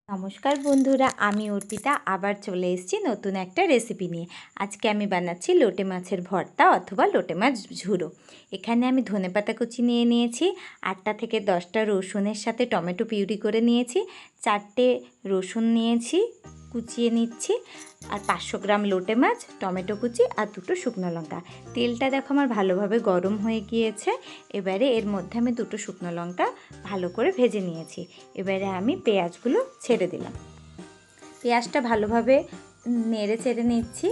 নমস্কার বন্ধুরা, আমি অর্পিতা আবার চলে এসেছি নতুন একটা রেসিপি নিয়ে। আজকে আমি বানাচ্ছি লোটে মাছের ভর্তা অথবা লোটে মাছ ঝুরো। এখানে আমি ধনেপাতা কুচি নিয়ে নিয়েছি, 8টা থেকে 10টা রসুনের সাথে টমেটো পিউরি করে নিয়েছি, 4টে রসুন নিয়েছি কুচিয়ে নিচ্ছি, আর 500 গ্রাম লোটে মাছ, টমেটো কুচি আর 2টো শুকনো লঙ্কা। তেলটা দেখো আমার ভালোভাবে গরম হয়ে গিয়েছে। এবারে এর মধ্যে আমি 2টো শুকনো লঙ্কা ভালো করে ভেজে নিয়েছি। এবারে আমি পেঁয়াজগুলো ছেড়ে দিলাম। পেঁয়াজটা ভালোভাবে নেড়ে চেড়ে নিচ্ছি।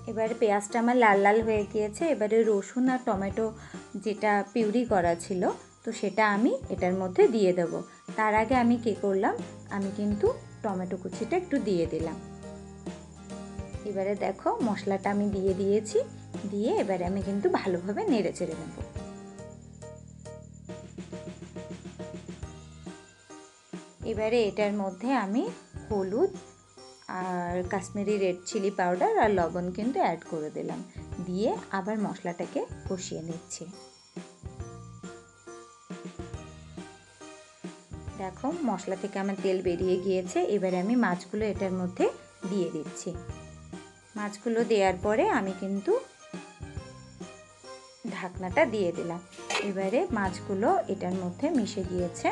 এবারে পেঁয়াজটা আমার লাল লাল হয়ে গিয়েছে। এবারে রসুন আর টমেটো যেটা পিউরি করা ছিল, তো সেটা আমি এটার মধ্যে দিয়ে দেবো। তার আগে আমি কী করলাম, আমি কিন্তু টমেটো কুচিটা একটু দিয়ে দিলাম। এবারে দেখো মশলাটা আমি দিয়ে দিয়েছি, দিয়ে এবারে আমি কিন্তু ভালোভাবে নেড়ে চেড়ে নেব। এবারে এটার মধ্যে আমি হলুদ আর কাশ্মীরি রেড চিলি পাউডার আর লবণ কিন্তু অ্যাড করে দিলাম, দিয়ে আবার মশলাটাকে কষিয়ে নিচ্ছি। দেখো মশলা থেকে আমার তেল বেরিয়ে গিয়েছে। এবারে আমি মাছগুলো এটার মধ্যে দিয়ে দিচ্ছি। মাছগুলো দেওয়ার পরে আমি কিন্তু ঢাকনাটা দিয়ে দিলাম। এবারে মাছগুলো এটার মধ্যে মিশে গিয়েছে,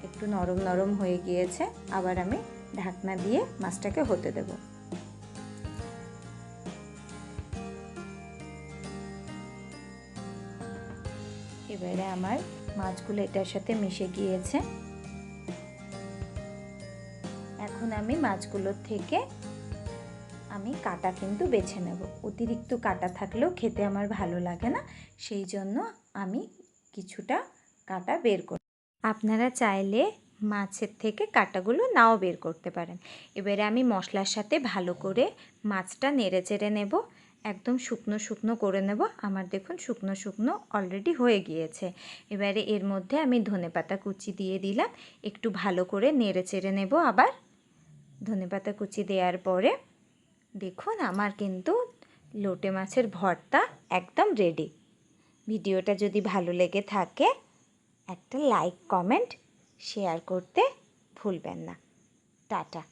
একটু নরম নরম হয়ে গিয়েছে। আবার আমি ঢাকনা দিয়ে মাছটাকে হতে দেব। এবারে আমার মাছগুলো এটার সাথে মিশে গিয়েছে। এখন আমি মাছগুলোর থেকে আমি কাঁটা কিন্তু বেছে নেব। অতিরিক্ত কাঁটা থাকলেও খেতে আমার ভালো লাগে না, সেই জন্য আমি কিছুটা কাঁটা বের করি। আপনারা চাইলে মাছের থেকে কাঁটাগুলো নাও বের করতে পারেন। এবারে আমি মশলার সাথে ভালো করে মাছটা নেড়ে চেড়ে নেব, একদম শুকনো শুকনো করে নেব। আমার দেখুন শুকনো শুকনো অলরেডি হয়ে গিয়েছে। এবারে এর মধ্যে আমি ধনেপাতা কুচি দিয়ে দিলাম, একটু ভালো করে নেড়ে চেড়ে নেব। আবার ধনেপাতা কুচি দেওয়ার পরে দেখুন আমার কিন্তু লোটে মাছের ভর্তা একদম রেডি। ভিডিওটা যদি ভালো লেগে থাকে একটা লাইক, কমেন্ট, শেয়ার করতে ভুলবেন না। টাটা।